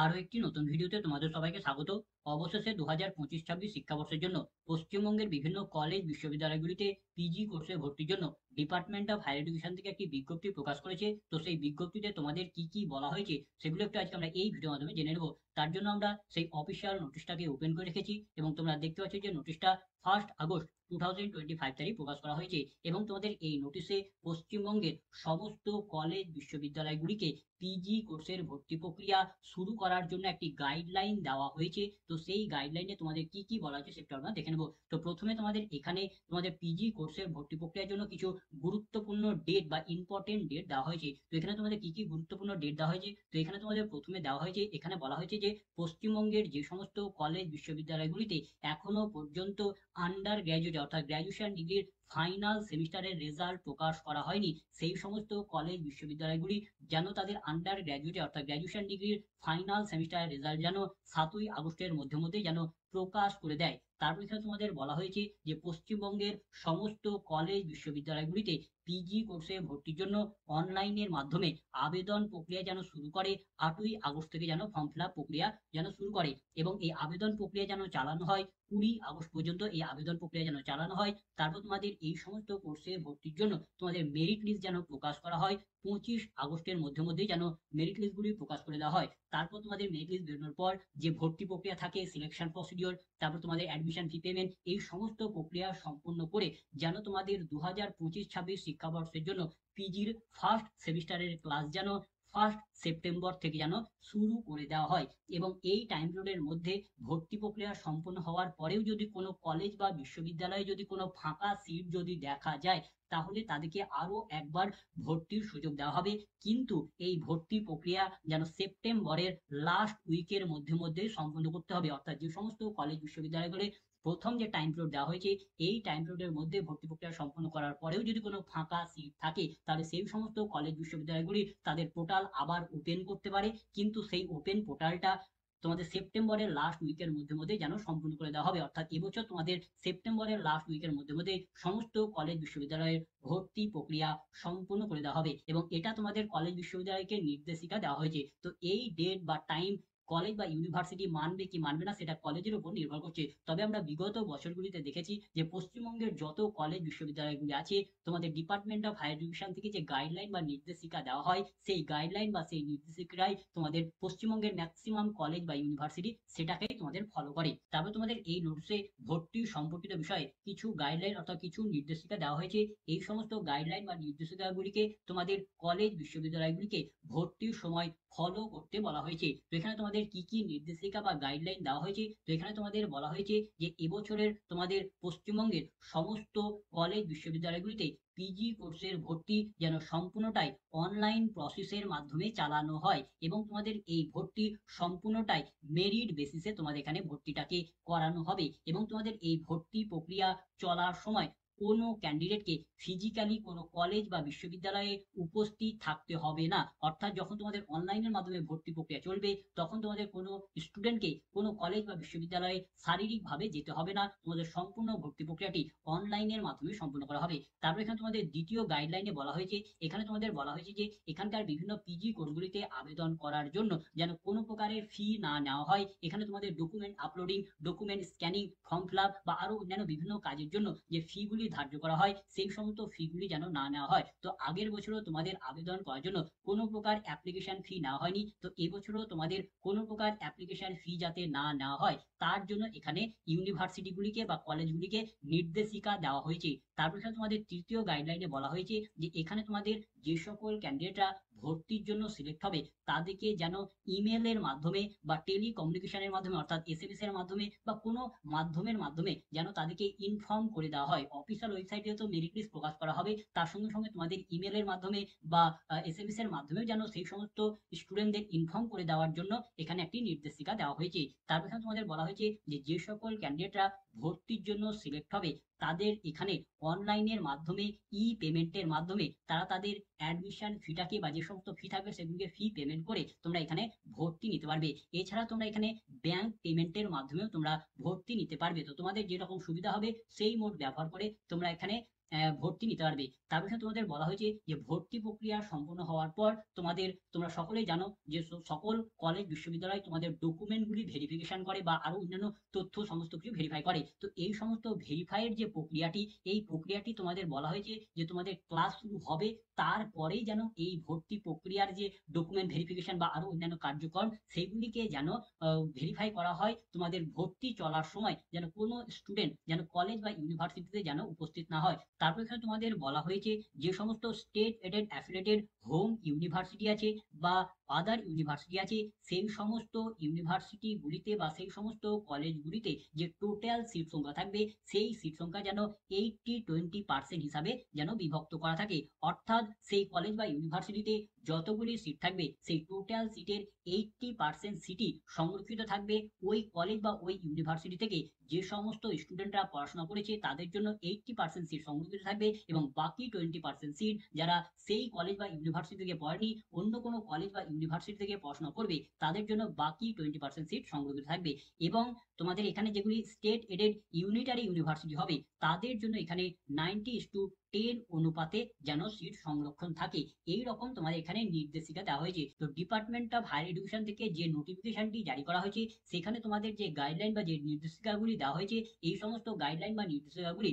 আরো একটি নতুন ভিডিওতে তোমাদের সবাইকে স্বাগত। অবশেষে 2025-26 শিক্ষাবর্ষের জন্য পশ্চিমবঙ্গের বিভিন্ন কলেজ বিশ্ববিদ্যালয়গুলিতে পিজি কোর্সে ভর্তির জন্য ডিপার্টমেন্ট অফ হায়ার এডুকেশন থেকে একটি বিজ্ঞপ্তি প্রকাশ করেছে। তো সেই বিজ্ঞপ্তিতে তোমাদের কি কি বলা হয়েছে সেগুলো একটু আজকে আমরা এই ভিডিওর মাধ্যমে জেনে নেব। তার জন্য আমরা সেই অফিসিয়াল নোটিশটাকে ওপেন করে রেখেছি এবং তোমরা দেখতে পাচ্ছ যে নোটিশটা 1 আগস্ট 2025 তারিখ প্রকাশ করা হয়েছে এবং তোমাদের এই নোটিশে পশ্চিমবঙ্গের সমস্ত কলেজ বিশ্ববিদ্যালয়গুলিকে পিজি কোর্সের ভর্তি প্রক্রিয়া শুরু করার জন্য একটি গাইডলাইন দেওয়া হয়েছে। তো সেই গাইডলাইনে তোমাদের কি কি বলা আছে সেটা আমরা দেখে নেব। তো প্রথমে তোমাদের এখানে তোমাদের পিজি কোর্সের ভর্তি প্রক্রিয়ার জন্য কিছু গুরুত্বপূর্ণ ডেট বা ইম্পর্টেন্ট ডেট দেওয়া হয়েছে। তো এখানে তোমাদের কি কি গুরুত্বপূর্ণ ডেট দেওয়া হয়েছে, তো এখানে তোমাদের প্রথমে দেওয়া হয়েছে, এখানে বলা হয়েছে যে পশ্চিমবঙ্গের যে সমস্ত কলেজ বিশ্ববিদ্যালয়গুলিতে এখনো পর্যন্ত আন্ডার গ্র্যাজুয়েট অর্থাৎ গ্র্যাজুয়েশন ডিগ্রির ফাইনাল সেমিস্টারের রেজাল্ট প্রকাশ করা হয়নি, সেই সমস্ত কলেজ বিশ্ববিদ্যালয়গুলি যেন তাদের আন্ডার গ্র্যাজুয়েটে অর্থাৎ গ্র্যাজুয়েশন ডিগ্রির ফাইনাল সেমিস্টারের রেজাল্ট যেন 7 আগস্টের মধ্যে যেন প্রকাশ করে দেয়। তারপর এখানে তোমাদের বলা হয়েছে যে পশ্চিমবঙ্গের সমস্ত কলেজ বিশ্ববিদ্যালয়গুলিতে পিজি কোর্সে ভর্তির জন্য অনলাইনের মাধ্যমে আবেদন প্রক্রিয়া যেন শুরু করে। 8ই আগস্ট থেকে যেন ফর্ম ফিল আপ প্রক্রিয়া যেন শুরু করে এবং এই আবেদন প্রক্রিয়া যেন চালানো হয় 20 আগস্ট পর্যন্ত। এই আবেদন প্রক্রিয়া যেন চালানো হয়। তারপর তোমাদের এই সমস্ত কোর্সে ভর্তির জন্য তোমাদের মেরিট লিস্ট যেন প্রকাশ করা হয় 25 আগস্টের মধ্যেই যেন মেরিট লিস্টগুলি প্রকাশ করে দেওয়া হয়। তারপর তোমাদের মেরিট লিস্ট বেরোনোর পর যে ভর্তি প্রক্রিয়া থাকে, সিলেকশন প্রসিডিওর, তারপর তোমাদের অ্যাডমিশন ফি পেমেন্ট, এই সমস্ত প্রক্রিয়া সম্পূর্ণ করে যেন তোমাদের 2025-26 শিক্ষাবর্ষের জন্য পিজির ফার্স্ট সেমিস্টারের ক্লাস যেন 1 সেপ্টেম্বর থেকে যেন শুরু করে দেওয়া হয়। এবং এই টাইম পিরিয়ডের মধ্যে ভর্তি প্রক্রিয়া সম্পন্ন হওয়ার পরেও যদি কোনো কলেজ বা বিশ্ববিদ্যালয়ে যদি কোনো ফাঁকা সিট যদি দেখা যায়, তাহলে তাদেরকে আরো একবার ভর্তির সুযোগ দেওয়া হবে। কিন্তু এই ভর্তি প্রক্রিয়া যেন সেপ্টেম্বরের লাস্ট উইকের মধ্যে সম্পন্ন করতে হবে। অর্থাৎ যে সমস্ত কলেজ বিশ্ববিদ্যালয়গুলি প্রথম যে টাইম পিরিয়ড দেওয়া হয়েছে, এই টাইম পিরিয়ডের মধ্যে ভর্তি প্রক্রিয়া সম্পন্ন করার পরেও যদি কোনো ফাঁকা সিট থাকে, তাহলে সেই সমস্ত কলেজ বিশ্ববিদ্যালয়গুলি তাদের পোর্টাল আবার ওপেন করতে পারে। কিন্তু সেই ওপেন পোর্টালটা তোমাদের সেপ্টেম্বরের লাস্ট উইকের মধ্যে যেন সম্পূর্ণ করে দেওয়া হবে। অর্থাৎ এবছর তোমাদের সেপ্টেম্বরের লাস্ট উইকের মধ্যে সমস্ত কলেজ বিশ্ববিদ্যালয়ের ভর্তি প্রক্রিয়া সম্পূর্ণ করে দেওয়া হবে এবং এটা তোমাদের কলেজ বিশ্ববিদ্যালয়কে নির্দেশিকা দেওয়া হয়েছে। তো এই ডেট বা টাইম কলেজ বা ইউনিভার্সিটি মানবে কি মানবে না সেটা কলেজের উপর নির্ভর করছে। তবে আমরা বিগত বছরগুলিতে দেখেছি যে পশ্চিমবঙ্গের যত কলেজ বিশ্ববিদ্যালয়গুলি আছে, তোমাদের ডিপার্টমেন্ট অফ হায়ার এডুকেশন থেকে যে গাইডলাইন বা নির্দেশিকা দেওয়া হয়, সেই গাইডলাইন বা সেই নির্দেশিকায় তোমাদের পশ্চিমবঙ্গের ম্যাক্সিমাম কলেজ বা ইউনিভার্সিটি সেটাকেই তোমাদের ফলো করে। তারপর তোমাদের এই নোটসে ভর্তি সম্পর্কিত বিষয়ে কিছু গাইডলাইন অর্থাৎ কিছু নির্দেশিকা দেওয়া হয়েছে। এই সমস্ত গাইডলাইন বা নির্দেশিকাগুলিকে তোমাদের কলেজ বিশ্ববিদ্যালয়গুলিকে ভর্তির সময় ফলো করতে বলা হয়েছে। তো এখানে তোমাদের কি কি নির্দেশিকা বা গাইডলাইন দেওয়া হয়েছে, তো এখানে তোমাদের বলা হয়েছে যে এবছরের তোমাদের পশ্চিমবঙ্গের সমস্ত কলেজ বিশ্ববিদ্যালয়গুলিতে পিজি কোর্সের ভর্তি যেন সম্পূর্ণটাই অনলাইন প্রসেসের মাধ্যমে চালানো হয় এবং তোমাদের এই ভর্তি সম্পূর্ণটাই মেরিট বেসিসে তোমাদের এখানে ভর্তিটাকে করানো হবে। এবং তোমাদের এই ভর্তি প্রক্রিয়া চলার সময় কোনো ক্যান্ডিডেটকে ফিজিক্যালি কোনো কলেজ বা বিশ্ববিদ্যালয়ে উপস্থিত থাকতে হবে না। অর্থাৎ যখন তোমাদের অনলাইনের মাধ্যমে ভর্তি প্রক্রিয়া চলবে, তখন তোমাদের কোনো স্টুডেন্টকে কোনো কলেজ বা বিশ্ববিদ্যালয়ে শারীরিকভাবে যেতে হবে না। তোমাদের সম্পূর্ণ ভর্তি প্রক্রিয়াটি অনলাইনের মাধ্যমে সম্পূর্ণ করা হবে। তারপর এখানে তোমাদের দ্বিতীয় গাইডলাইনে বলা হয়েছে, এখানে তোমাদের বলা হয়েছে যে এখানকার বিভিন্ন পিজি কোর্সগুলিতে আবেদন করার জন্য যেন কোনো প্রকারের ফি না নেওয়া হয়। এখানে তোমাদের document uploading, document scanning, form fill up বা আরো অন্যান্য বিভিন্ন কাজের জন্য যে ফিগুলি ধার্য করা হয়, সেই সমস্ত ফিগুলি যেন না নেওয়া হয়। তো আগের বছরও তোমাদের আবেদন করার জন্য কোনো প্রকার অ্যাপ্লিকেশন ফি নেওয়া হয়নি, তো এবছরও তোমাদের কোনো প্রকার অ্যাপ্লিকেশন ফি যাতে না নেওয়া হয়, তার জন্য এখানে ইউনিভার্সিটিগুলিকে বা কলেজগুলিকে নির্দেশিকা দেওয়া হয়েছে। তারপর তোমাদের তৃতীয় গাইডলাইনে বলা হয়েছে যে এখানে তোমাদের যে সকল ক্যান্ডিডেটরা ভর্তির জন্য সিলেক্ট হবে, তাদেরকে যেন ইমেলের মাধ্যমে বা টেলিকমিউনিকেশনের মাধ্যমে অর্থাৎ এসএমএস এর মাধ্যমে বা কোনো মাধ্যমের মাধ্যমে যেন তাদেরকে ইনফর্ম করে দেওয়া হয়। অফিসিয়াল ওয়েবসাইটে তো মেরিট লিস্ট প্রকাশ করা হবে, তার সঙ্গে সঙ্গে তোমাদের ইমেলের মাধ্যমে বা এসএমএস এর মাধ্যমেও যেন সেই সমস্ত স্টুডেন্টদের ইনফর্ম করে দেওয়ার জন্য এখানে একটি নির্দেশিকা দেওয়া হয়েছে। তারপর তোমাদের বলা হয়েছে যে যে সকল ক্যান্ডিডেটরা ভর্তির জন্য সিলেক্ট হবে, তাদের এখানে অনলাইনের মাধ্যমে পেমেন্টের মাধ্যমে তারা তাদের অ্যাডমিশন ফিটাকে বা যে সমস্ত ফি থাকবে সেগুলিকে ফি পেমেন্ট করে তোমরা এখানে ভর্তি নিতে পারবে। এছাড়া তোমরা এখানে ব্যাংক পেমেন্টের মাধ্যমেও তোমরা ভর্তি নিতে পারবে। তো তোমাদের যেরকম সুবিধা হবে সেই মোড ব্যবহার করে তোমরা এখানে ভর্তি নিতে পারবে। তার বিষয়ে তোমাদের বলা হয়েছে যে ভর্তি প্রক্রিয়া সম্পূর্ণ হওয়ার পর তোমরা সকলেই জানো যে সকল কলেজ বিশ্ববিদ্যালয় তোমাদের ডকুমেন্টগুলি ভেরিফিকেশন করে বা আরো অন্যান্য তথ্য সমস্ত কিছু ভেরিফাই করে। তো এই সমস্ত ভেরিফাইয়ের যে প্রক্রিয়াটি, এই প্রক্রিয়াটি তোমাদের বলা হয়েছে যে তোমাদের ক্লাস শুরু হবে তারপরেই যেন এই ভর্তি প্রক্রিয়ার যে ডকুমেন্ট ভেরিফিকেশন বা আরো অন্যান্য কার্যক্রম সেগুলিকে যেন ভেরিফাই করা হয়। তোমাদের ভর্তি চলার সময় যেন কোনো স্টুডেন্ট যেন কলেজ বা ইউনিভার্সিটিতে যেন উপস্থিত না হয়। তারপর এখানে তোমাদের বলা হয়েছে যে সমস্ত state aided affiliated home university আছে বা আদার ইউনিভার্সিটি আছে, সেই সমস্ত ইউনিভার্সিটিগুলিতে বা সেই সমস্ত কলেজগুলিতে যে টোটাল সিট সংখ্যা থাকবে সেই সিট সংখ্যা যেন 80-20% হিসাবে যেন বিভক্ত করা থাকে। অর্থাৎ সেই কলেজ বা ইউনিভার্সিটিতে যতগুলি সিট থাকবে সেই টোটাল সিটের 80% সিটই সংরক্ষিত থাকবে ওই কলেজ বা ওই ইউনিভার্সিটি থেকে। যে সমস্ত স্টুডেন্টরা পড়াশোনা করেছে তাদের জন্য 80% সিট সংরক্ষিত থাকবে এবং বাকি 20% সিট যারা সেই কলেজ বা ইউনিভার্সিটি থেকে পড়েনি, অন্য কোনো কলেজ বা ইউনিভার্সিটি থেকে পড়াশোনা করবে, তাদের জন্য বাকি 20% সিট সংরক্ষিত থাকবে। এবং তোমাদের এখানে যেগুলি স্টেট এডেড ইউনিটারি ইউনিভার্সিটি হবে তাদের জন্য এখানে 90:10 অনুপাতে যেন সিট সংরক্ষণ থাকে। এই রকম তোমাদের এখানে নির্দেশিকা দেওয়া হয়েছে। তো ডিপার্টমেন্ট অফ হায়ার এডুকেশন থেকে যে নোটিফিকেশনটি জারি করা হয়েছে সেখানে তোমাদের যে গাইডলাইন বা যে নির্দেশিকাগুলি দেওয়া হয়েছে, এই সমস্ত গাইডলাইন বা নির্দেশিকাগুলি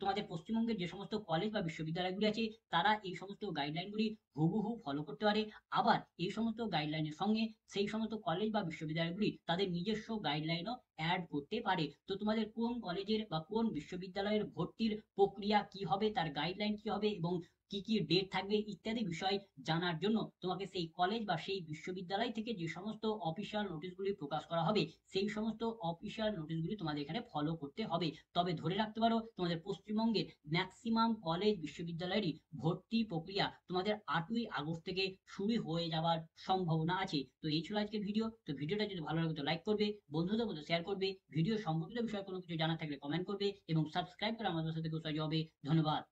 তোমাদের পশ্চিমবঙ্গের যে সমস্ত কলেজ বা বিশ্ববিদ্যালয়গুলি আছে তারা এই সমস্ত গাইডলাইনগুলি হুবহু ফলো করতে পারে। আবার এই সমস্ত গাইডলাইনের সঙ্গে সেই সমস্ত কলেজ বা বিশ্ববিদ্যালয়গুলি তাদের নিজস্ব গাইডলাইনও অ্যাড করতে পারে। তো তোমাদের কোন কলেজের বা কোন বিশ্ববিদ্যালয়ের ভর্তির প্রক্রিয়া কি হবে, তার গাইডলাইন কি হবে এবং কি কি ডেট থাকবে ইত্যাদি বিষয় জানার জন্য তোমাকে সেই কলেজ বা সেই বিশ্ববিদ্যালয় থেকে যে সমস্ত অফিসিয়াল নোটিশগুলি প্রকাশ করা হবে সেই সমস্ত অফিসিয়াল নোটিশগুলি তোমাদের এখানে ফলো করতে হবে। তবে ধরে রাখতে পারো তোমাদের পশ্চিমবঙ্গের ম্যাক্সিমাম কলেজ বিশ্ববিদ্যালয়েরই ভর্তি প্রক্রিয়া তোমাদের 8ই আগস্ট থেকে শুরু হয়ে যাওয়ার সম্ভাবনা আছে। তো এই ছিল আজকের ভিডিও। তো ভিডিওটা যদি ভালো লাগে তো লাইক করবে, বন্ধুদের মধ্যে শেয়ার করবে, ভিডিও সম্পর্কিত বিষয়ে কোনো কিছু জানার থাকলে কমেন্ট করবে এবং সাবস্ক্রাইব করে আমাদের সাথে উৎসাহী হবে। ধন্যবাদ।